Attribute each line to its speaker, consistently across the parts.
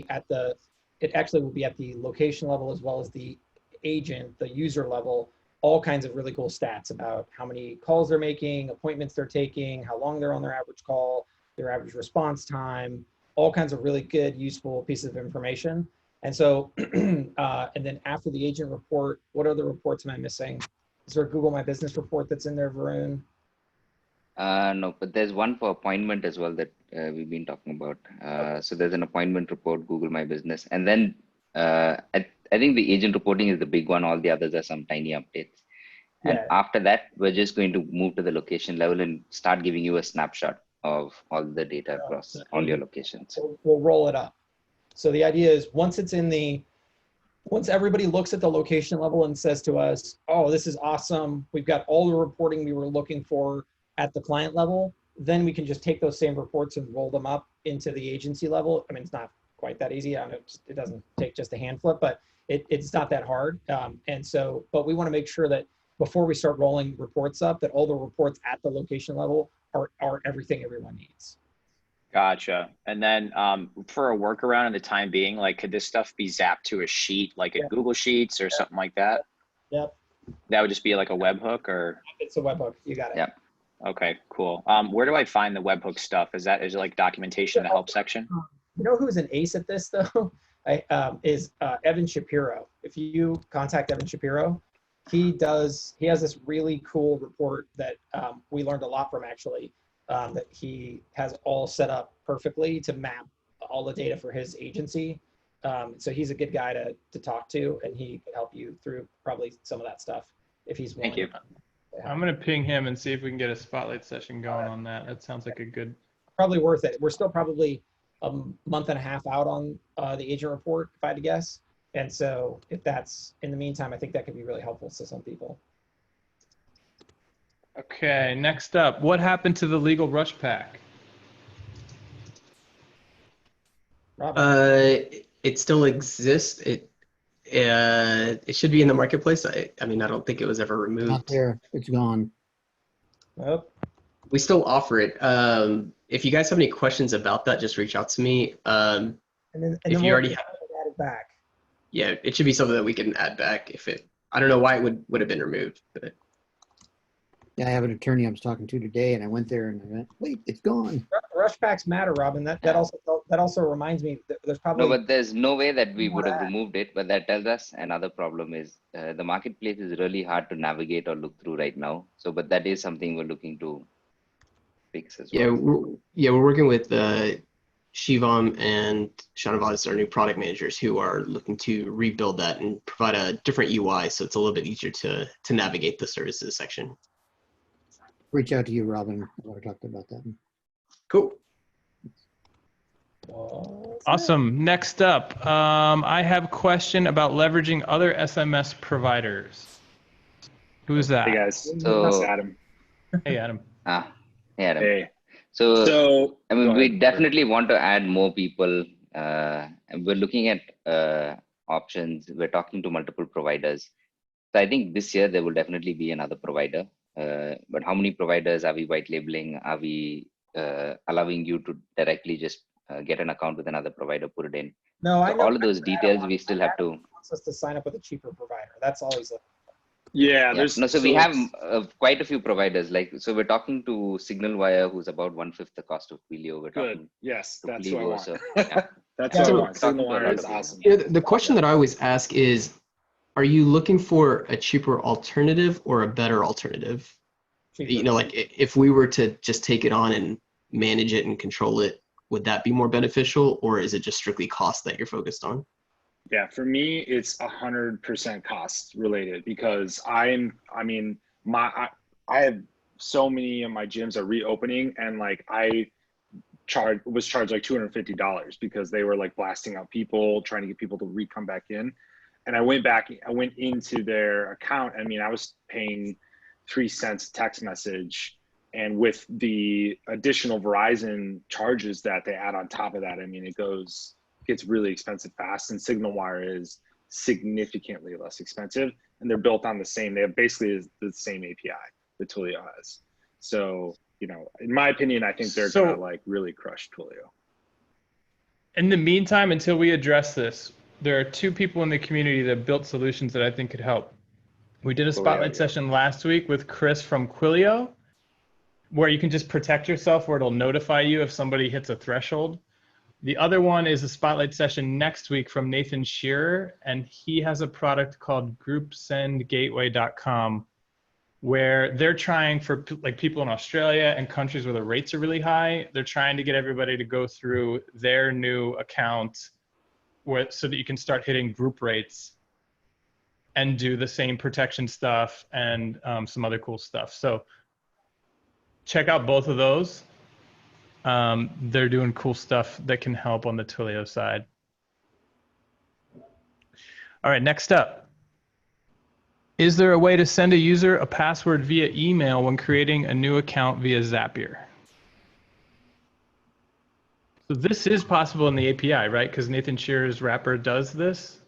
Speaker 1: at the, it actually will be at the location level as well as the agent, the user level, all kinds of really cool stats about how many calls they're making, appointments they're taking, how long they're on their average call, their average response time, all kinds of really good, useful pieces of information. And so, and then after the agent report, what other reports am I missing? Is there a Google My Business report that's in there, Varun?
Speaker 2: No, but there's one for appointment as well that we've been talking about. So there's an appointment report, Google My Business. And then I think the agent reporting is the big one. All the others are some tiny updates. And
Speaker 1: Yeah.
Speaker 2: after that, we're just going to move to the location level and start giving you a snapshot of all the data across all your locations.
Speaker 1: We'll roll it up. So the idea is once it's in the, once everybody looks at the location level and says to us, oh, this is awesome, we've got all the reporting we were looking for at the client level, then we can just take those same reports and roll them up into the agency level. I mean, it's not quite that easy. I know it doesn't take just a hand flip, but it's not that hard. And so, but we want to make sure that before we start rolling reports up, that all the reports at the location level are everything everyone needs.
Speaker 3: Gotcha. And then for a workaround in the time being, like, could this stuff be zapped to a sheet, like a Google Sheets or something like that?
Speaker 1: Yep.
Speaker 3: That would just be like a webhook, or?
Speaker 1: It's a webhook. You got it.
Speaker 2: Yep.
Speaker 3: Okay, cool. Where do I find the webhook stuff? Is it like documentation in the help section?
Speaker 1: You know who's an ace at this though? Is Evan Shapiro. If you contact Evan Shapiro, he has this really cool report that we learned a lot from actually, that he has all set up perfectly to map all the data for his agency. So he's a good guy to talk to, and he can help you through probably some of that stuff if he's willing.
Speaker 3: Thank you.
Speaker 4: I'm going to ping him and see if we can get a spotlight session going on that. That sounds like a good.
Speaker 1: Probably worth it. We're still probably a month and a half out on the agent report, if I had to guess. And so if that's in the meantime, I think that could be really helpful to some people.
Speaker 4: Okay, next up, what happened to the legal rush pack?
Speaker 5: It still exists. It should be in the marketplace. I mean, I don't think it was ever removed.
Speaker 6: Not there. It's gone.
Speaker 1: Oh.
Speaker 5: We still offer it. If you guys have any questions about that, just reach out to me.
Speaker 1: And
Speaker 5: if you already have
Speaker 1: add it back.
Speaker 5: Yeah, it should be something that we can add back. I don't know why it would have been removed, but.
Speaker 6: Yeah, I have an attorney I was talking to today, and I went there and I went, wait, it's gone.
Speaker 1: Rush packs matter, Robin. That also reminds me that there's probably.
Speaker 2: No, but there's no way that we would have removed it. But that tells us another problem is the marketplace is really hard to navigate or look through right now. So, but that is something we're looking to fix as well.
Speaker 5: We're working with Shivam and Shanavaz, our new product managers, who are looking to rebuild that and provide a different UI, so it's a little bit easier to navigate the services section.
Speaker 6: Reach out to you, Robin. I want to talk about that.
Speaker 5: Cool.
Speaker 4: Awesome. Next up, I have a question about leveraging other SMS providers. Who's that?
Speaker 7: Hey guys,
Speaker 2: So,
Speaker 7: it's Adam.
Speaker 4: Hey, Adam.
Speaker 2: Hey, Adam.
Speaker 7: Hey.
Speaker 2: So I mean, we definitely want to add more people. And we're looking at options. We're talking to multiple providers. So I think this year there will definitely be another provider. But how many providers are we white labeling? Are we allowing you to directly just get an account with another provider, put it in?
Speaker 1: No, I know.
Speaker 2: All of those details we still have to.
Speaker 1: Wants us to sign up with a cheaper provider. That's always.
Speaker 7: Yeah,
Speaker 2: so we have quite a few providers. So we're talking to SignalWire, who's about 1/5 the cost of Twilio. We're talking.
Speaker 7: Yes,
Speaker 2: to
Speaker 7: that's
Speaker 2: Plivo,
Speaker 7: what I want.
Speaker 2: so, yeah.
Speaker 7: That's what I want.
Speaker 2: Talking to
Speaker 7: SignalWire is awesome.
Speaker 5: The question that I always ask is, are you looking for a cheaper alternative or a better alternative?
Speaker 1: Cheaper.
Speaker 5: Like if we were to just take it on and manage it and control it, would that be more beneficial, or is it just strictly cost that you're focused on?
Speaker 7: Yeah, for me, it's 100% cost related because I have so many of my gyms are reopening, and like I was charged like $250 because they were like blasting out people, trying to get people to come back in. And I went into their account. I mean, I was paying 3 cents text message, and with the additional Verizon charges that they add on top of that, I mean, gets really expensive fast, and SignalWire is significantly less expensive, and they're built on they have basically the same API that Twilio has. So, in my opinion, I think they're gonna like really crush Twilio.
Speaker 4: In the meantime, until we address this, there are two people in the community that built solutions that I think could help. We did a spotlight session last week with Chris from Quillio, where you can just protect yourself, where it'll notify you if somebody hits a threshold. The other one is a spotlight session next week from Nathan Shearer, and he has a product called groupsendgateway.com, where they're trying for like people in Australia and countries where the rates are really high, they're trying to get everybody to go through their new account so that you can start hitting group rates and do the same protection stuff and some other cool stuff. So check out both of those. They're doing cool stuff that can help on the Twilio side. All right, next up. Is there a way to send a user a password via email when creating a new account via Zapier? So this is possible in the API, right? Because Nathan Shearer's wrapper does this,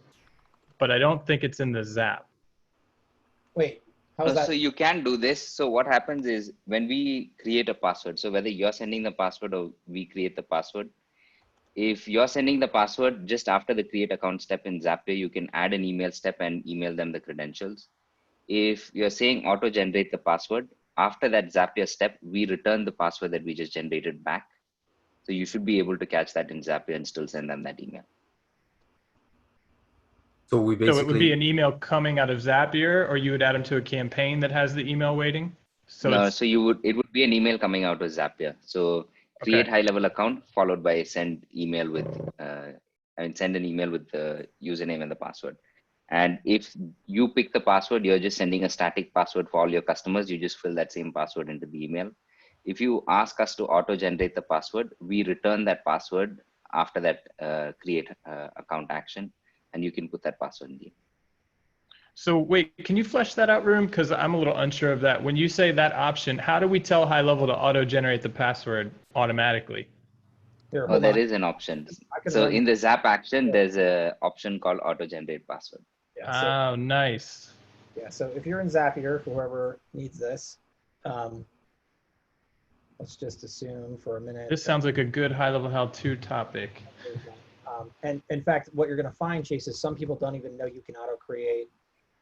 Speaker 4: but I don't think it's in the Zap.
Speaker 1: Wait, how's that?
Speaker 2: So you can do this. So what happens is when we create a password, so whether you're sending the password or we create the password, if you're sending the password just after the create account step in Zapier, you can add an email step and email them the credentials. If you're saying auto generate the password, after that Zapier step, we return the password that we just generated back. So you should be able to catch that in Zapier and still send them that email.
Speaker 8: So we basically.
Speaker 4: So it would be an email coming out of Zapier, or you would add them to a campaign that has the email waiting? So
Speaker 2: no, so it would be an email coming out of Zapier. So create high level account followed by send email with, send an email with the username and the password. And if you pick the password, you're just sending a static password for all your customers. You just fill that same password into the email. If you ask us to auto generate the password, we return that password after that create account action, and you can put that password in the email.
Speaker 4: So wait, can you flesh that out, Room? Because I'm a little unsure of that. When you say that option, how do we tell high level to auto generate the password automatically?
Speaker 1: Here,
Speaker 2: Oh, there is an option. So in the Zap action, there's an option called auto generate password.
Speaker 1: Yeah, so,
Speaker 4: oh, nice.
Speaker 1: Yeah, so if you're in Zapier, whoever needs this, let's just assume for a minute.
Speaker 4: This sounds like a good high level how-to topic.
Speaker 1: And in fact, what you're going to find, Chase, is some people don't even know you can auto create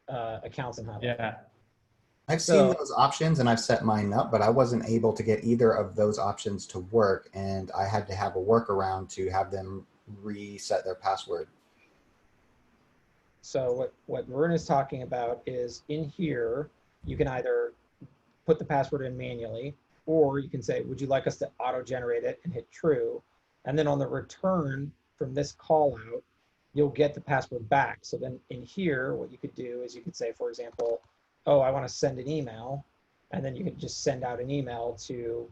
Speaker 1: accounts in high level.
Speaker 4: Yeah.
Speaker 9: I've seen those options and I've set mine up, but I wasn't able to get either of those options to work, and I had to have a workaround to have them reset their password.
Speaker 1: So what Vern is talking about is in here, you can either put the password in manually, or you can say, would you like us to auto generate it, and hit true. And then on the return from this call out, you'll get the password back. So then in here, what you could do is you could say, for example, oh, I want to send an email. And then you can just send out an email to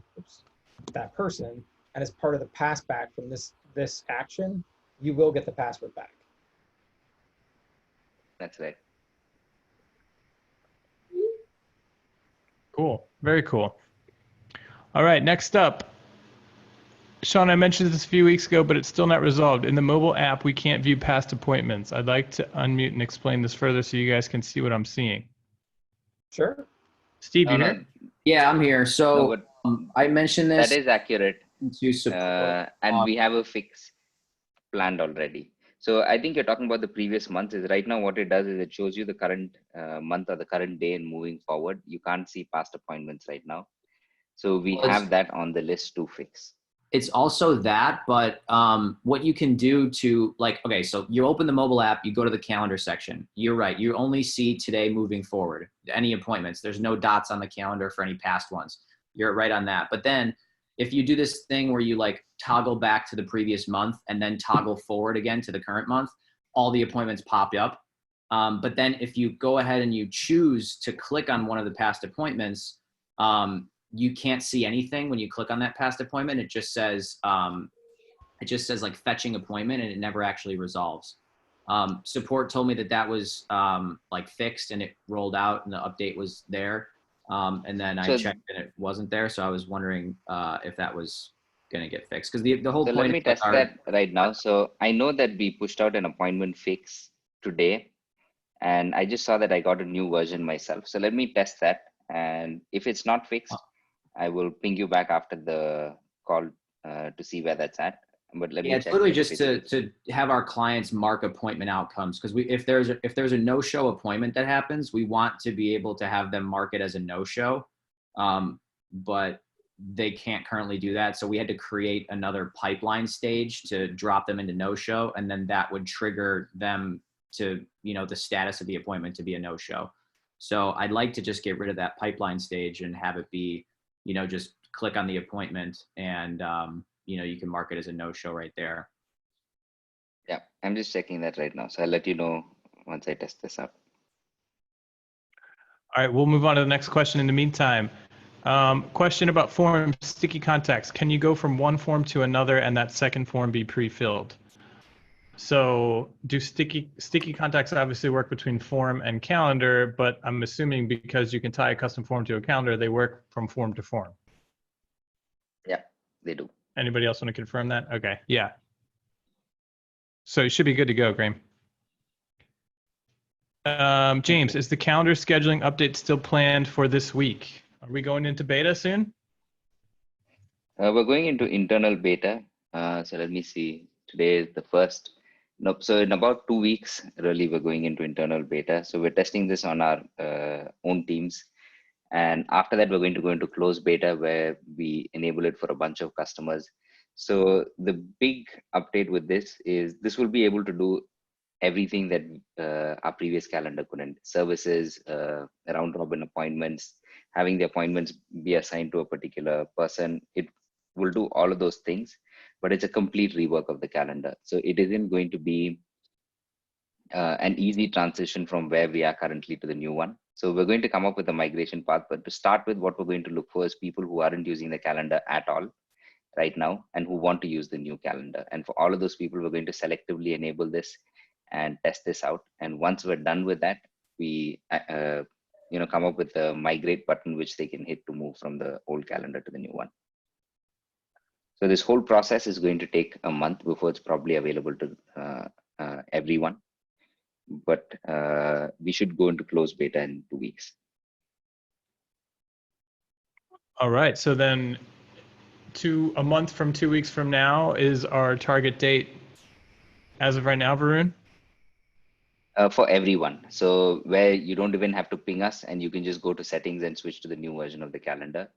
Speaker 1: that person. And as part of the pass back from this action, you will get the password back.
Speaker 2: That's right.
Speaker 4: Cool. Very cool. All right, next up. Sean, I mentioned this a few weeks ago, but it's still not resolved. In the mobile app, we can't view past appointments. I'd like to unmute and explain this further so you guys can see what I'm seeing.
Speaker 1: Sure.
Speaker 4: Steve, you here?
Speaker 10: Yeah, I'm here. So I mentioned this.
Speaker 2: That is accurate.
Speaker 10: To support,
Speaker 2: and we have a fix planned already. So I think you're talking about the previous month. Is right now what it does is it shows you the current month or the current day and moving forward. You can't see past appointments right now. So we have that on the list to fix.
Speaker 10: It's also that, but what you can do to okay, so you open the mobile app, you go to the calendar section. You're right. You only see today moving forward, any appointments. There's no dots on the calendar for any past ones. You're right on that. But then if you do this thing where you toggle back to the previous month and then toggle forward again to the current month, all the appointments pop up. But then if you go ahead and you choose to click on one of the past appointments, you can't see anything when you click on that past appointment. It just says fetching appointment, and it never actually resolves. Support told me that was fixed and it rolled out and the update was there. And then I checked and it wasn't there. So I was wondering if that was going to get fixed, because the whole point.
Speaker 2: Let me test that right now. So I know that we pushed out an appointment fix today, and I just saw that I got a new version myself. So let me test that. And if it's not fixed, I will ping you back after the call to see where that's at. but let
Speaker 10: Yeah,
Speaker 2: me
Speaker 10: it's
Speaker 2: check.
Speaker 10: literally
Speaker 2: if
Speaker 10: just
Speaker 2: it is.
Speaker 10: to have our clients mark appointment outcomes, because if there's a no-show appointment that happens, we want to be able to have them mark it as a no-show, but they can't currently do that. So we had to create another pipeline stage to drop them into no-show, and then that would trigger them to, you know, the status of the appointment to be a no-show. So I'd like to just get rid of that pipeline stage and have it be, you know, just click on the appointment and you know, you can mark it as a no-show right there.
Speaker 2: Yeah, I'm just checking that right now. So I'll let you know once I test this out.
Speaker 4: All right, we'll move on to the next question in the meantime. Question about form sticky contacts. Can you go from one form to another and that second form be pre-filled? So do sticky contacts obviously work between form and calendar, but I'm assuming because you can tie a custom form to a calendar, they work from form to form.
Speaker 2: Yeah, they do.
Speaker 4: Anybody else want to confirm that? Okay, yeah. So you should be good to go, Graham. James, is the calendar scheduling update still planned for this week? Are we going into beta soon?
Speaker 2: We're going into internal beta. So let me see. Today is the first. Nope. So in about 2 weeks, really, we're going into internal beta. So we're testing this on our own teams. And after that, we're going to go into closed beta where we enable it for a bunch of customers. So the big update with this is this will be able to do everything that our previous calendar couldn't. Services, round robin appointments, having the appointments be assigned to a particular person. It will do all of those things, but it's a complete rework of the calendar. So it isn't going to be an easy transition from where we are currently to the new one. So we're going to come up with a migration path, but to start with, what we're going to look for is people who aren't using the calendar at all right now and who want to use the new calendar. And for all of those people, we're going to selectively enable this and test this out. And once we're done with that, we come up with a migrate button, which they can hit to move from the old calendar to the new one. So this whole process is going to take a month before it's probably available to everyone. But we should go into closed beta in 2 weeks.
Speaker 4: All right, so then a month from 2 weeks from now is our target date as of right now, Varun?
Speaker 2: For everyone. So where you don't even have to ping us and you can just go to settings and switch to the new version of the calendar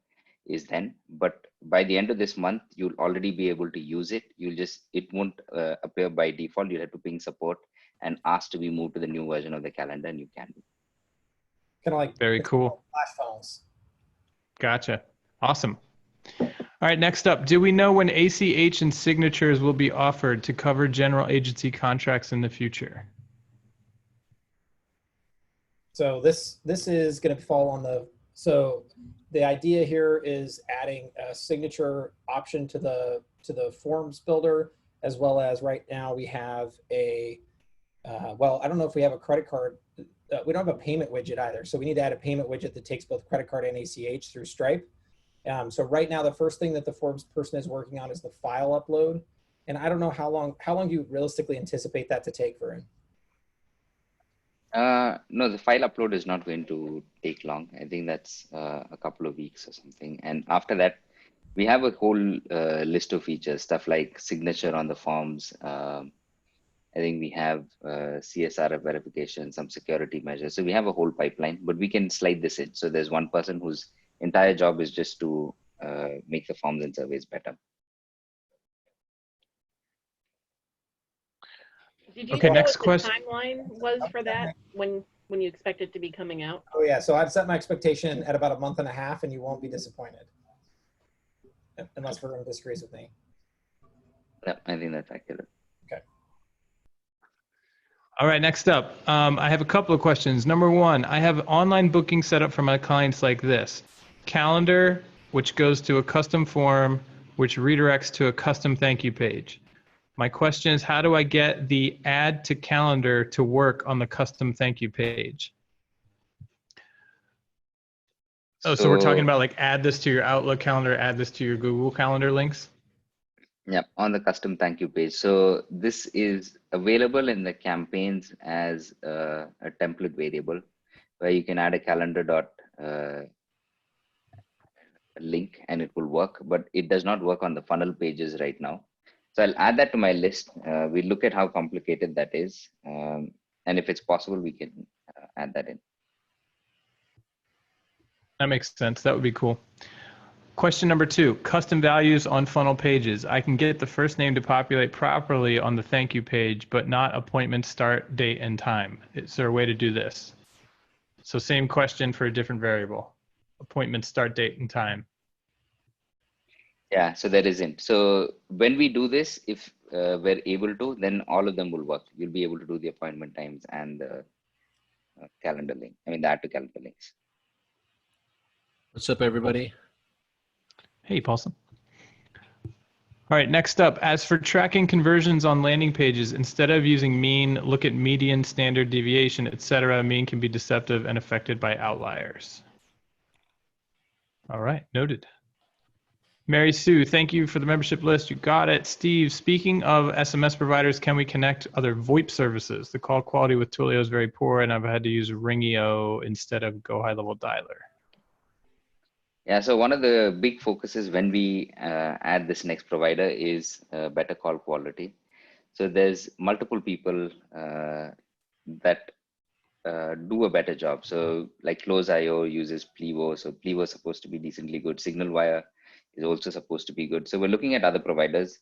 Speaker 2: is then. But by the end of this month, you'll already be able to use it. It won't appear by default. You'll have to ping support and ask to be moved to the new version of the calendar, and you can do.
Speaker 1: Kind of like
Speaker 4: Very cool.
Speaker 1: flash files.
Speaker 4: Gotcha. Awesome. All right, next up, do we know when ACH and signatures will be offered to cover general agency contracts in the future?
Speaker 1: So this is going to fall on so the idea here is adding a signature option to the forms builder, as well as right now we have a, well, I don't know if we have a credit card. We don't have a payment widget either. So we need to add a payment widget that takes both credit card and ACH through Stripe. So right now, the first thing that the forms person is working on is the file upload. And I don't know how long do you realistically anticipate that to take, Varun?
Speaker 2: No, the file upload is not going to take long. I think that's a couple of weeks or something. And after that, we have a whole list of features, stuff like signature on the forms. I think we have CSR verification, some security measures. So we have a whole pipeline, but we can slide this in. So there's one person whose entire job is just to make the forms and surveys better.
Speaker 8: Did you
Speaker 4: Okay,
Speaker 8: say
Speaker 4: next
Speaker 8: what the
Speaker 4: question.
Speaker 8: timeline was for that when you expect it to be coming out?
Speaker 1: Oh yeah, so I've set my expectation at about a month and a half, and you won't be disappointed, unless Varun disagrees with me.
Speaker 2: Yeah, I think that's accurate.
Speaker 1: Okay.
Speaker 4: All right, next up, I have a couple of questions. Number one, I have online booking set up for my clients like this. Calendar, which goes to a custom form, which redirects to a custom thank you page. My question is, how do I get the add to calendar to work on the custom thank you page? Oh, so we're talking about like add this to your Outlook calendar, add this to your Google Calendar links?
Speaker 2: Yeah, on the custom thank you page. So this is available in the campaigns as a template variable where you can add a calendar link and it will work, but it does not work on the funnel pages right now. So I'll add that to my list. We look at how complicated that is. And if it's possible, we can add that in.
Speaker 4: That makes sense. That would be cool. Question number 2, custom values on funnel pages. I can get the first name to populate properly on the thank you page, but not appointment start date and time. Is there a way to do this? So same question for a different variable, appointment start date and time.
Speaker 2: Yeah, so there isn't. So when we do this, if we're able to, then all of them will work. You'll be able to do the appointment times and the calendar link. I mean, the add to calendar links.
Speaker 11: What's up, everybody?
Speaker 4: Hey, Paulson. All right, next up, as for tracking conversions on landing pages, instead of using mean, look at median, standard deviation, etc. Mean can be deceptive and affected by outliers. All right, noted. Mary Sue, thank you for the membership list. You got it. Steve, speaking of SMS providers, can we connect other VoIP services? The call quality with Twilio is very poor, and I've had to use Ringio instead of Go High Level Dialer.
Speaker 2: Yeah, so one of the big focuses when we add this next provider is better call quality. So there's multiple people that do a better job. So like Close.io uses Plivo, so Plivo is supposed to be decently good. SignalWire is also supposed to be good. So we're looking at other providers.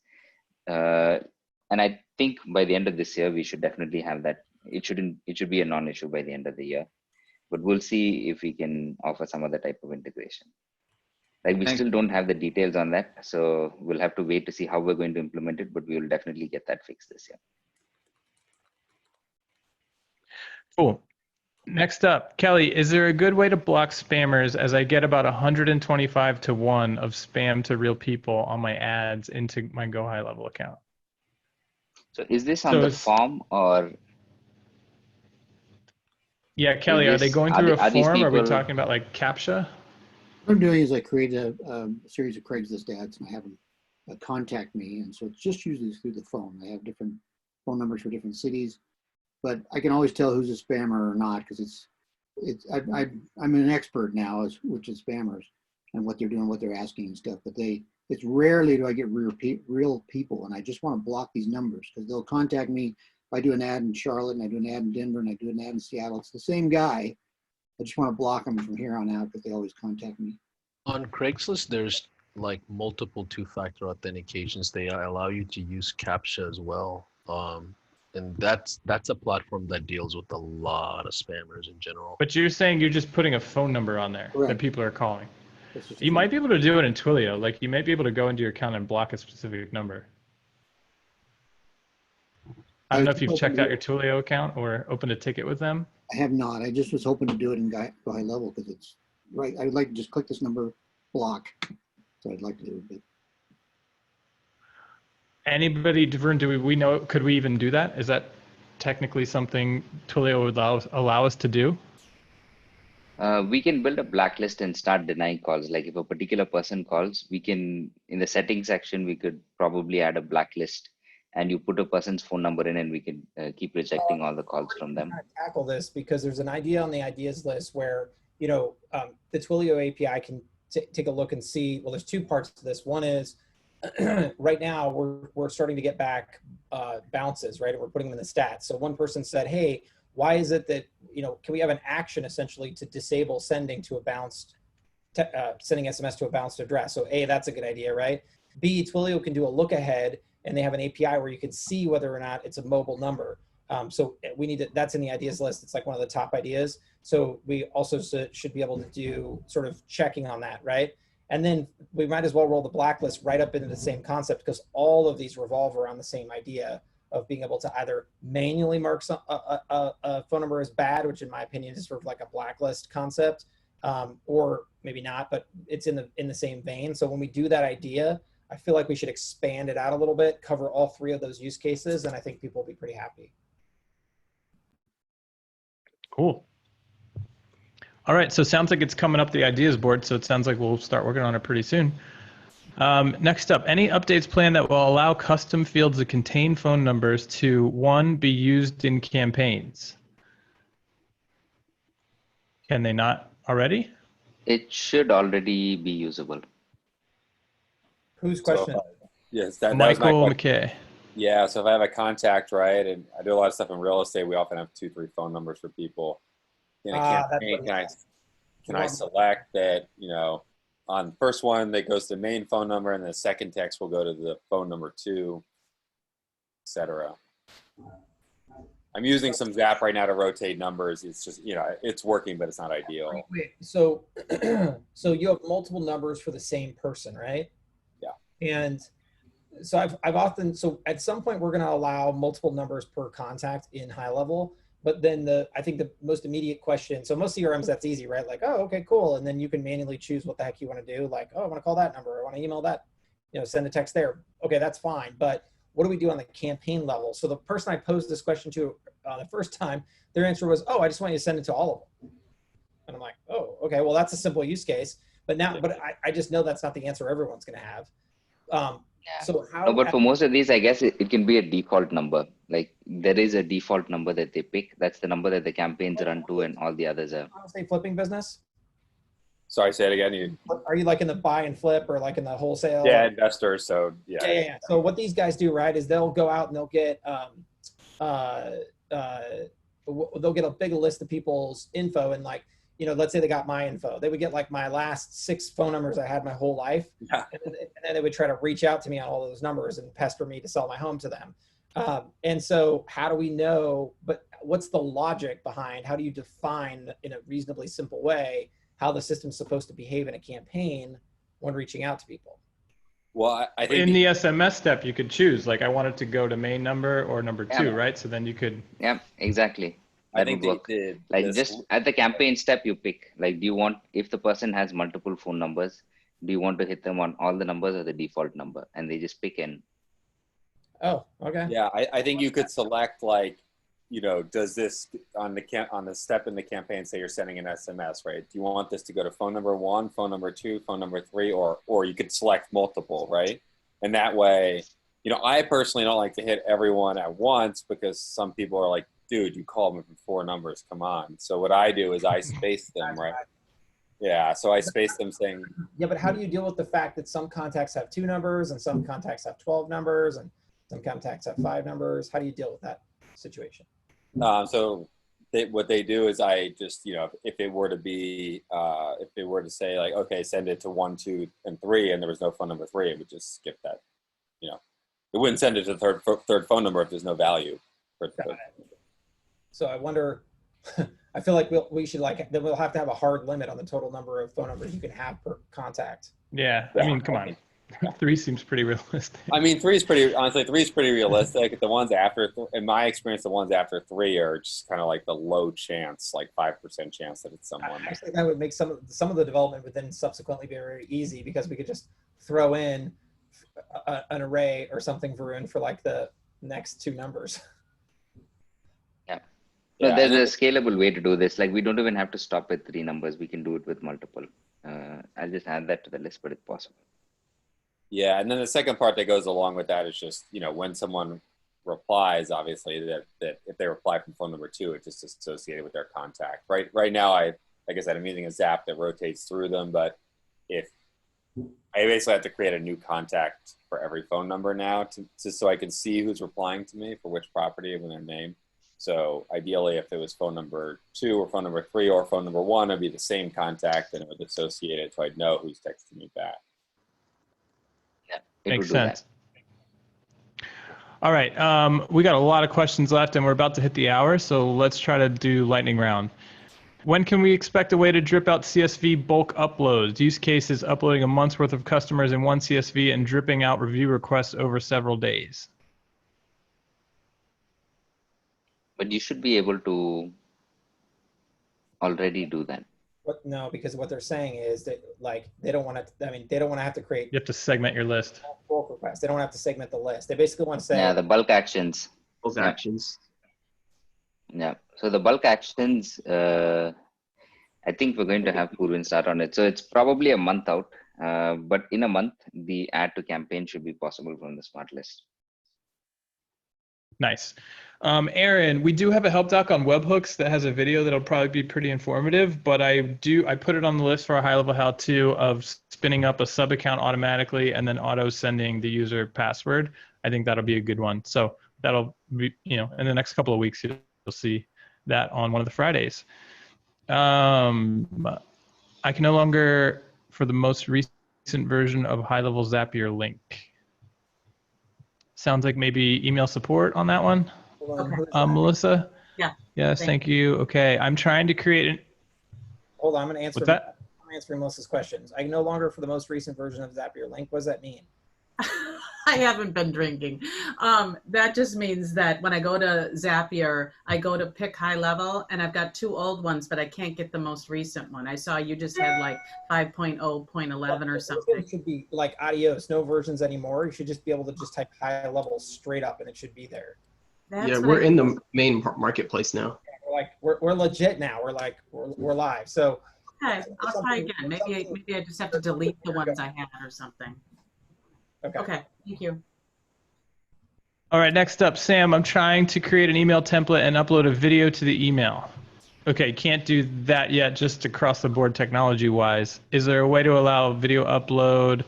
Speaker 2: And I think by the end of this year, we should definitely have that. It should be a non-issue by the end of the year. But we'll see if we can offer some other type of integration. Like we still don't have the details on that. So we'll have to wait to see how we're going to implement it, but we will definitely get that fixed this year.
Speaker 4: Cool. Next up, Kelly, is there a good way to block spammers as I get about 125 to 1 of spam to real people on my ads into my Go High Level account?
Speaker 2: So is this on the form or?
Speaker 4: Yeah, Kelly, are they going through a form? Or are we talking about like CAPTCHA?
Speaker 6: What I'm doing is I create a series of Craigslist ads and I have them contact me. And so it's just usually through the phone. I have different phone numbers for different cities, but I can always tell who's a spammer or not because I'm an expert now which is spammers and what they're doing, what they're asking and stuff. But it's rarely do I get real people, and I just want to block these numbers because they'll contact me. If I do an ad in Charlotte and I do an ad in Denver and I do an ad in Seattle, it's the same guy. I just want to block them from here on out because they always contact me.
Speaker 11: On Craigslist, there's like multiple two-factor authentications. They allow you to use CAPTCHA as well. And that's a platform that deals with a lot of spammers in general.
Speaker 4: But you're saying you're just putting a phone number on there that people are calling. You might be able to do it in Twilio. Like you might be able to go into your account and block a specific number. I don't know if you've checked out your Twilio account or opened a ticket with them.
Speaker 6: I have not. I just was hoping to do it in Go High Level because it's right. I would like to just click this number, block. So I'd like to do it.
Speaker 4: Anybody different? Do we know? Could we even do that? Is that technically something Twilio would allow us to do?
Speaker 2: We can build a blacklist and start denying calls. Like if a particular person calls, we can, in the settings section, we could probably add a blacklist and you put a person's phone number in and we can keep rejecting all the calls from them.
Speaker 1: Tackle this because there's an idea on the ideas list where, the Twilio API can take a look and see, well, there's two parts to this. One is right now we're starting to get back bounces, right? And we're putting them in the stats. So one person said, hey, why is it that, can we have an action essentially to disable sending to a bounced, sending SMS to a bounced address? So A, that's a good idea, right? B, Twilio can do a look ahead and they have an API where you can see whether or not it's a mobile number. So we need to, that's in the ideas list. It's like one of the top ideas. So we also should be able to do sort of checking on that, right? And then we might as well roll the blacklist right up into the same concept because all of these revolve around the same idea of being able to either manually mark a phone number as bad, which in my opinion is sort of like a blacklist concept, or maybe not, but it's in the same vein. So when we do that idea, I feel like we should expand it out a little bit, cover all three of those use cases, and I think people will be pretty happy.
Speaker 4: Cool. All right, so it sounds like it's coming up the ideas board, so it sounds like we'll start working on it pretty soon. Next up, any updates planned that will allow custom fields that contain phone numbers to, 1, be used in campaigns? Can they not already?
Speaker 2: It should already be usable.
Speaker 1: Whose question?
Speaker 12: Yes, that was my
Speaker 4: Michael
Speaker 12: question.
Speaker 4: McKay.
Speaker 12: Yeah, so if I have a contact, right, and I do a lot of stuff in real estate, we often have 2, 3 phone numbers for people. In a campaign, can I select that, you know, on the first one that goes to the main phone number, and the second text will go to the phone number 2, etc. I'm using some Zap right now to rotate numbers. It's just, you know, it's working, but it's not ideal.
Speaker 1: Wait, so so you have multiple numbers for the same person, right?
Speaker 12: Yeah.
Speaker 1: And so I've often, so at some point we're going to allow multiple numbers per contact in high level, but then I think the most immediate question, so most CRMs, that's easy, right? Like, oh, okay, cool. And then you can manually choose what the heck you want to do. Like, oh, I want to call that number. I want to email that, you know, send a text there. Okay, that's fine. But what do we do on the campaign level? So the person I posed this question to the first time, their answer was, oh, I just want you to send it to all of them. And I'm like, oh, okay, well, that's a simple use case. But now, but I just know that's not the answer everyone's going to have. So how?
Speaker 2: No, but for most of these, I guess it can be a default number. Like there is a default number that they pick. That's the number that the campaigns run to, and all the others are.
Speaker 1: Say flipping business.
Speaker 12: Sorry, say it again.
Speaker 1: Are you like in the buy and flip, or like in the wholesale?
Speaker 12: Yeah, investors. So yeah.
Speaker 1: Yeah. So what these guys do, right, is they'll go out and they'll get they'll get a big list of people's info, and like, you know, let's say they got my info. They would get like my last 6 phone numbers I had my whole life.
Speaker 12: Yeah.
Speaker 1: And then they would try to reach out to me on all those numbers and pester me to sell my home to them. And so how do we know, but what's the logic behind, how do you define in a reasonably simple way how the system's supposed to behave in a campaign when reaching out to people?
Speaker 12: Well, I think
Speaker 4: in the SMS step, you could choose, like, I want it to go to main number or number 2, right? So then you could.
Speaker 2: Yeah, exactly.
Speaker 12: I think they did
Speaker 2: like just at the campaign step, you pick, like, do you want, if the person has multiple phone numbers, do you want to hit them on all the numbers or the default number? And they just pick in.
Speaker 1: Oh, okay.
Speaker 12: Yeah, I think you could select, like, you know, does this on the step in the campaign say you're sending an SMS, right? Do you want this to go to phone number 1, phone number 2, phone number 3, or you could select multiple, right? And that way, you know, I personally don't like to hit everyone at once because some people are like, dude, you called me from 4 numbers, come on. So what I do is I space them, right? Yeah, so I space them saying.
Speaker 1: Yeah, but how do you deal with the fact that some contacts have 2 numbers and some contacts have 12 numbers and some contacts have 5 numbers? How do you deal with that situation?
Speaker 12: So what they do is I just, you know, if it were to be, if they were to say like, okay, send it to 1, 2, and 3, and there was no phone number 3, it would just skip that, you know. It wouldn't send it to the third phone number if there's no value.
Speaker 1: So I wonder, I feel like we should then we'll have to have a hard limit on the total number of phone numbers you can have per contact.
Speaker 4: Yeah, I mean, come on. 3 seems pretty realistic.
Speaker 12: I mean, 3 is pretty realistic. The ones after, in my experience, the ones after 3 are just kind of like the low chance, like 5% chance that it's someone.
Speaker 1: I think that would make some of the development would then subsequently be very easy because we could just throw in an array or something, Varun, for like the next 2 numbers.
Speaker 2: So there's a scalable way to do this. Like we don't even have to stop at 3 numbers. We can do it with multiple. I'll just add that to the list, but it's possible.
Speaker 12: Yeah, and then the second part that goes along with that is just, you know, when someone replies, obviously that if they reply from phone number 2, it's just associated with their contact. Right now, like I said, I'm using a Zap that rotates through them, but if I basically have to create a new contact for every phone number now so I can see who's replying to me for which property with their name. So ideally, if it was phone number 2 or phone number 3 or phone number 1, it'd be the same contact and it would associate it so I'd know who's texting me back.
Speaker 2: Yeah,
Speaker 4: makes sense. All right, we got a lot of questions left and we're about to hit the hour, so let's try to do lightning round. When can we expect a way to drip out CSV bulk uploads? Use cases uploading a month's worth of customers in one CSV and dripping out review requests over several days.
Speaker 2: But you should be able to already do that.
Speaker 1: No, because what they're saying is that like they don't want to. I mean, they don't want to have to create.
Speaker 4: You have to segment your list.
Speaker 1: Bulk requests. They don't have to segment the list. They basically want to say.
Speaker 2: Yeah, the bulk actions.
Speaker 5: Bulk actions.
Speaker 2: Yeah. So the bulk actions. I think we're going to have Purvin start on it. So it's probably a month out. But in a month, the add to campaign should be possible from the smart list.
Speaker 4: Nice. Aaron, we do have a help doc on webhooks that has a video that'll probably be pretty informative, but I put it on the list for a high level how-to of spinning up a sub account automatically and then auto sending the user password. I think that'll be a good one. So that'll be, in the next couple of weeks, you'll see that on one of the Fridays. I can no longer, for the most recent version of high level Zapier link. Sounds like maybe email support on that one.
Speaker 1: Okay.
Speaker 4: Melissa?
Speaker 8: Yeah.
Speaker 4: Yes, thank you. Okay, I'm trying to create an...
Speaker 1: Hold on, I'm going to answer.
Speaker 4: What's that?
Speaker 1: I'm answering Melissa's questions. I no longer for the most recent version of Zapier link. What does that mean?
Speaker 13: I haven't been drinking. That just means that when I go to Zapier, I go to pick high level, and I've got 2 old ones, but I can't get the most recent one. I saw you just had like 5.0.11 or something.
Speaker 1: It should be like adios, no versions anymore. You should just be able to just type high level straight up, and it should be there.
Speaker 5: Yeah, we're in the main marketplace now.
Speaker 1: We're legit now. We're live. So
Speaker 13: okay, I'll try again. Maybe I just have to delete the ones I had or something. Okay, thank you.
Speaker 4: All right, next up, Sam, I'm trying to create an email template and upload a video to the email. Okay, can't do that yet, just across the board technology-wise. Is there a way to allow video upload?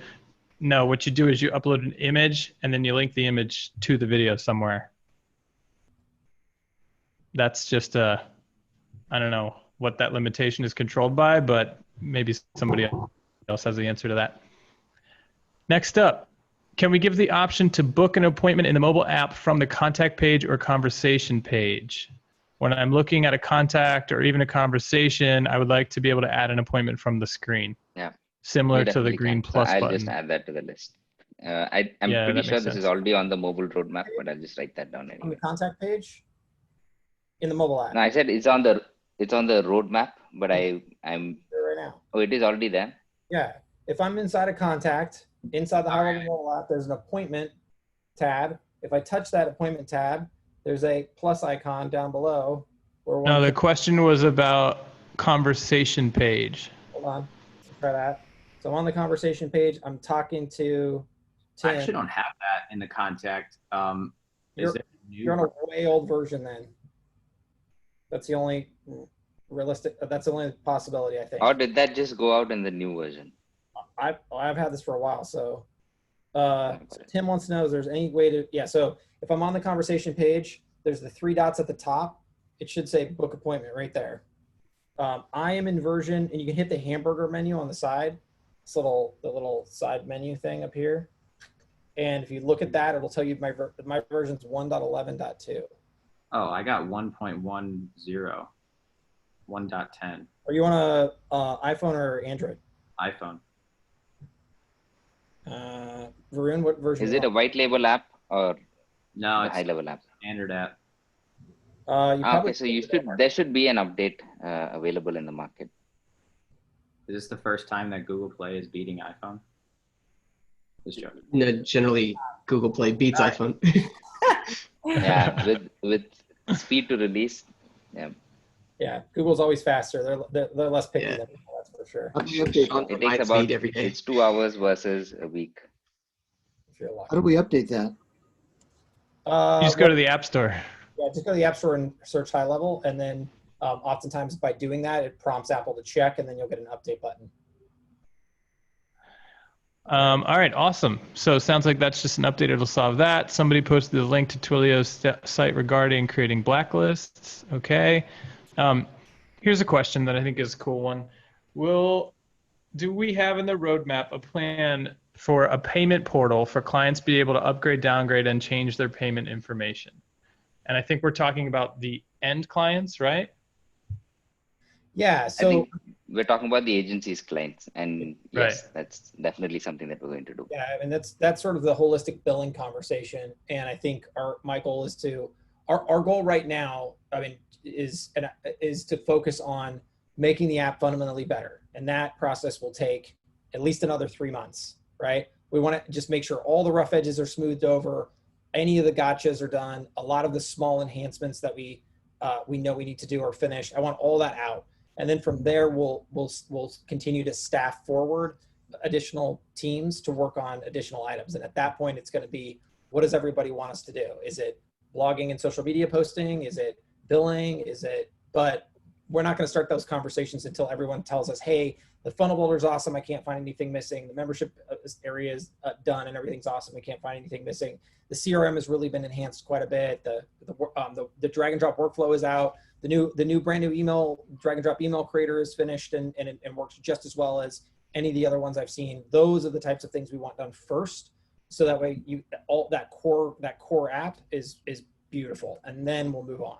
Speaker 4: No, what you do is you upload an image and then you link the image to the video somewhere. That's just I don't know what that limitation is controlled by, but maybe somebody else has the answer to that. Next up, can we give the option to book an appointment in the mobile app from the contact page or conversation page? When I'm looking at a contact or even a conversation, I would like to be able to add an appointment from the screen.
Speaker 2: Yeah.
Speaker 4: Similar to the green plus
Speaker 2: I'll
Speaker 4: button.
Speaker 2: just add that to the list. I'm pretty sure this is already on the mobile roadmap, but I'll just write that down anyway.
Speaker 1: On the contact page? In the mobile app?
Speaker 2: No, I said it's on the roadmap, but I'm
Speaker 1: there right now.
Speaker 2: Oh, it is already there?
Speaker 1: Yeah. If I'm inside a contact, inside the high level mobile app, there's an appointment tab. If I touch that appointment tab, there's a plus icon down below.
Speaker 4: No, the question was about conversation page.
Speaker 1: Hold on. Let's try that. So I'm on the conversation page. I'm talking to Tim.
Speaker 10: I actually don't have that in the contact.
Speaker 1: You're on a way old version then. That's the only realistic, that's the only possibility, I think.
Speaker 2: Or did that just go out in the new version?
Speaker 1: I've had this for a while. So Tim wants to know if there's any way to, so if I'm on the conversation page, there's the 3 dots at the top. It should say book appointment right there. I am in version, and you can hit the hamburger menu on the side. The little side menu thing up here. And if you look at that, it'll tell you my version's 1.11.2.
Speaker 10: Oh, I got 1.10, 1.10.
Speaker 1: Are you on a iPhone or Android?
Speaker 10: iPhone.
Speaker 1: Varun, what version?
Speaker 2: Is it a white label app or
Speaker 10: no? It's
Speaker 2: high level app.
Speaker 10: Standard app.
Speaker 2: Okay, so there should be an update available in the market.
Speaker 10: Is this the first time that Google Play is beating iPhone? This joke.
Speaker 5: No, generally Google Play beats iPhone.
Speaker 2: Yeah, with speed to release.
Speaker 1: Yeah, Google's always faster. They're less picky than people, that's for sure.
Speaker 2: It takes about
Speaker 5: every day.
Speaker 2: It's 2 hours versus a week.
Speaker 6: How do we update that?
Speaker 4: You just go to the App Store.
Speaker 1: Yeah, just go to the App Store and search high level, and then oftentimes by doing that, it prompts Apple to check, and then you'll get an update button.
Speaker 4: All right, awesome. So it sounds like that's just an update. It'll solve that. Somebody posted the link to Twilio's site regarding creating blacklists. Okay. Here's a question that I think is a cool one. Do we have in the roadmap a plan for a payment portal for clients to be able to upgrade, downgrade, and change their payment information? And I think we're talking about the end clients, right?
Speaker 1: Yeah, so
Speaker 2: I think we're talking about the agency's clients, and yes, that's definitely something that we're going to do.
Speaker 1: Yeah, and that's sort of the holistic billing conversation. And I think my goal is our goal right now, is to focus on making the app fundamentally better. And that process will take at least another 3 months, right? We want to just make sure all the rough edges are smoothed over. Any of the gotchas are done. A lot of the small enhancements that we know we need to do are finished. I want all that out. And then from there, we'll continue to staff forward additional teams to work on additional items. And at that point, it's going to be, what does everybody want us to do? Is it blogging and social media posting? Is it billing? But we're not going to start those conversations until everyone tells us, hey, the funnel builder is awesome. I can't find anything missing. The membership area is done and everything's awesome. We can't find anything missing. The CRM has really been enhanced quite a bit. The drag and drop workflow is out. The new brand new email drag and drop email creator is finished and works just as well as any of the other ones I've seen. Those are the types of things we want done first, so that way that core app is beautiful, and then we'll move on.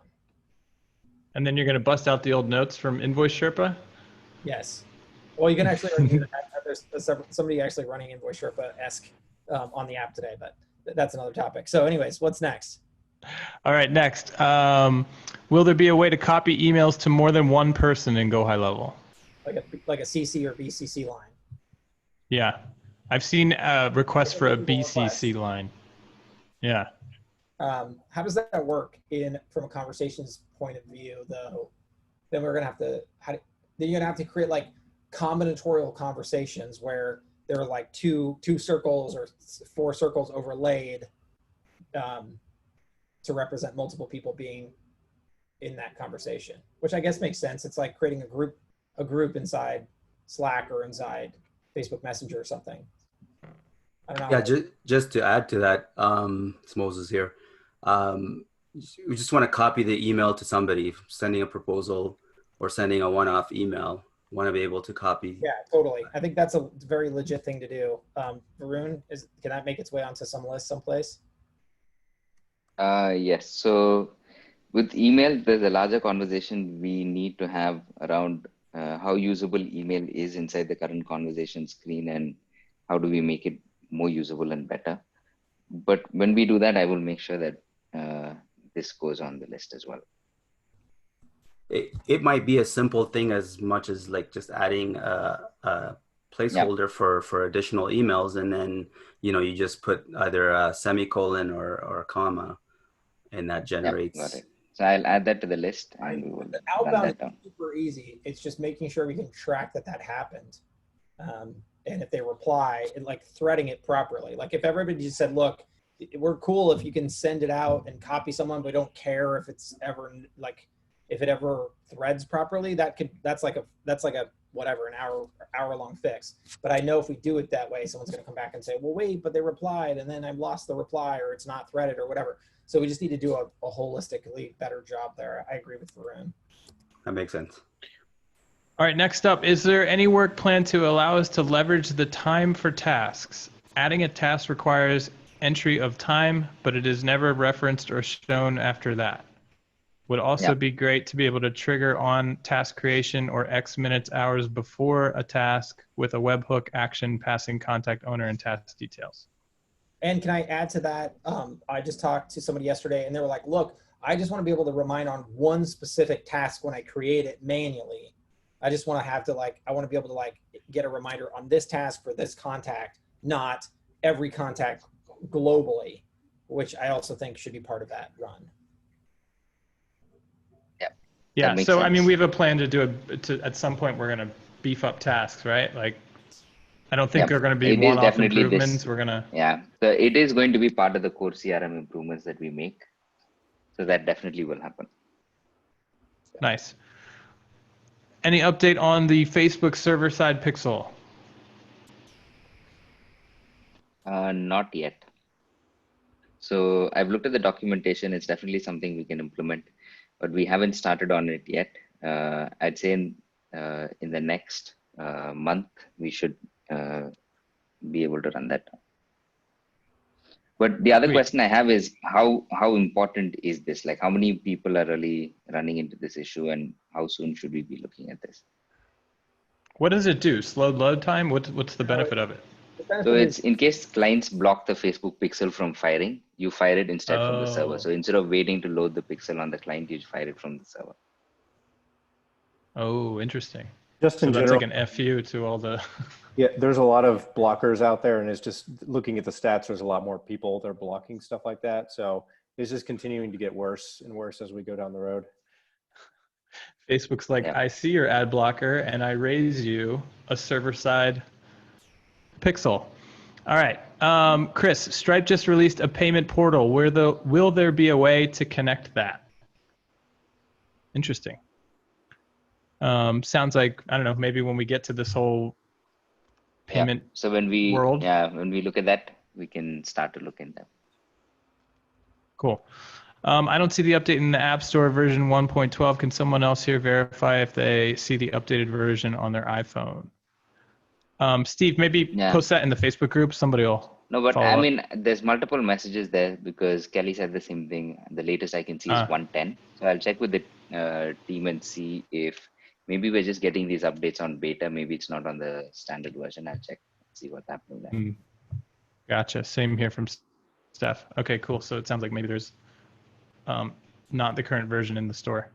Speaker 4: And then you're going to bust out the old notes from Invoice Sherpa?
Speaker 1: Yes. Well, you can actually already do that. There's somebody actually running Invoice Sherpa-esque on the app today, but that's another topic. So anyways, what's next?
Speaker 4: All right, next. Will there be a way to copy emails to more than one person in Go High Level?
Speaker 1: Like a CC or BCC line?
Speaker 4: Yeah. I've seen requests for a BCC line. Yeah.
Speaker 1: How does that work from a conversations point of view, though? Then we're gonna have to then you're gonna have to create like combinatorial conversations where there are like two circles or 4 circles overlaid to represent multiple people being in that conversation, which I guess makes sense. It's like creating a group inside Slack or inside Facebook Messenger or something. I don't know.
Speaker 14: Yeah, just to add to that, it's Moses here. We just want to copy the email to somebody, sending a proposal or sending a one-off email. Want to be able to copy.
Speaker 1: Yeah, totally. I think that's a very legit thing to do. Varun, can that make its way onto some list someplace?
Speaker 2: Yes. So with email, there's a larger conversation we need to have around how usable email is inside the current conversation screen and how do we make it more usable and better. But when we do that, I will make sure that this goes on the list as well.
Speaker 14: It might be a simple thing as much as like just adding a placeholder for additional emails, and then you just put either a semicolon or a comma, and that generates.
Speaker 2: Got it. So I'll add that to the list. And we will
Speaker 1: the outbound is super easy. It's just making sure we can track that happened, and if they reply, and like threading it properly. Like if everybody just said, "Look, we're cool if you can send it out and copy someone, but we don't care if it's ever like." If it ever threads properly, that's like a whatever, an hour long fix. But I know if we do it that way, someone's going to come back and say, well, wait, but they replied and then I've lost the reply or it's not threaded or whatever. So we just need to do a holistically better job there. I agree with Varun.
Speaker 14: That makes sense.
Speaker 4: All right, next up, is there any work plan to allow us to leverage the time for tasks? Adding a task requires entry of time, but it is never referenced or shown after that. Would also be great to be able to trigger on task creation or X minutes hours before a task with a webhook action passing contact owner and task details.
Speaker 1: And can I add to that? I just talked to somebody yesterday and they were like, look, I just want to be able to remind on one specific task when I create it manually. I just want to have to I want to be able to get a reminder on this task for this contact, not every contact globally, which I also think should be part of that run.
Speaker 4: Yeah, so sense. I mean, we have a plan to do at some point we're going to beef up tasks, right? Like, I don't think they're going to be one-off improvements. We're going to.
Speaker 2: Yeah, so it is going to be part of the core CRM improvements that we make. So that definitely will happen.
Speaker 4: Nice. Any update on the Facebook server-side pixel?
Speaker 2: Not yet. So I've looked at the documentation. It's definitely something we can implement, but we haven't started on it yet. I'd say in the next month, we should be able to run that. But the other question I have is how important is this? Like, how many people are really running into this issue, and how soon should we be looking at this?
Speaker 4: What does it do? Slowed load time? What's the benefit of it?
Speaker 2: So it's in case clients block the Facebook pixel from firing, you fire it instead from the server. So instead of waiting to load the pixel on the client, you fire it from the server.
Speaker 4: Oh, interesting.
Speaker 15: Just in
Speaker 4: general, that's like an FU to all the.
Speaker 15: Yeah, there's a lot of blockers out there, and it's just looking at the stats. There's a lot more people that are blocking stuff like that. So it's just continuing to get worse and worse as we go down the road.
Speaker 4: Facebook's like, I see your ad blocker, and I raise you a server-side pixel. All right. Chris, Stripe just released a payment portal. Will there be a way to connect that? Interesting. Sounds like, I don't know, maybe when we get to this whole payment
Speaker 2: So when we
Speaker 4: world.
Speaker 2: when we look at that, we can start to look into that.
Speaker 4: Cool. I don't see the update in the App Store version 1.12. Can someone else here verify if they see the updated version on their iPhone? Steve, maybe post that in the Facebook group. Somebody will
Speaker 2: No, but
Speaker 4: follow
Speaker 2: I
Speaker 4: up.
Speaker 2: mean, there's multiple messages there because Kelly said the same thing. The latest I can see is 110. So I'll check with the team and see if maybe we're just getting these updates on beta. Maybe it's not on the standard version. I'll check and see what's happening there.
Speaker 4: Gotcha. Same here from Steph. Okay, cool. So it sounds like maybe there's not the current version in the store.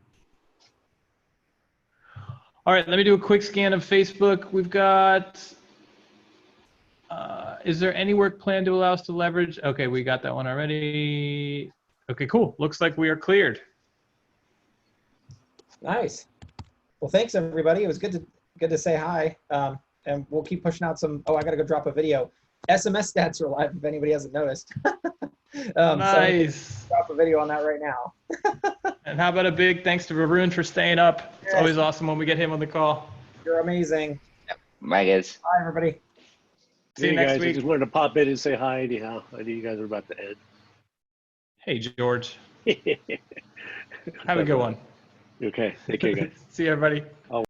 Speaker 4: All right, let me do a quick scan of Facebook. We've got, is there any work plan to allow us to leverage? Okay, we got that one already. Okay, cool. Looks like we are cleared.
Speaker 1: Nice. Well, thanks everybody. It was good to say hi. And we'll keep pushing out some. Oh, I gotta go drop a video. SMS stats are live if anybody hasn't noticed.
Speaker 4: Nice.
Speaker 1: So drop a video on that right now.
Speaker 4: And how about a big thanks to Varun for staying up. It's always awesome when we get him on the call.
Speaker 1: You're amazing.
Speaker 2: Bye, guys.
Speaker 1: Bye, everybody.
Speaker 4: See you
Speaker 16: Hey,
Speaker 4: next
Speaker 16: guys,
Speaker 4: week.
Speaker 16: I just wanted to pop in and say hi anyhow. I knew you guys were about to end.
Speaker 4: Hey, George. Have a good one.
Speaker 16: Okay. Take care, guys.
Speaker 4: See you, everybody.
Speaker 16: Oh.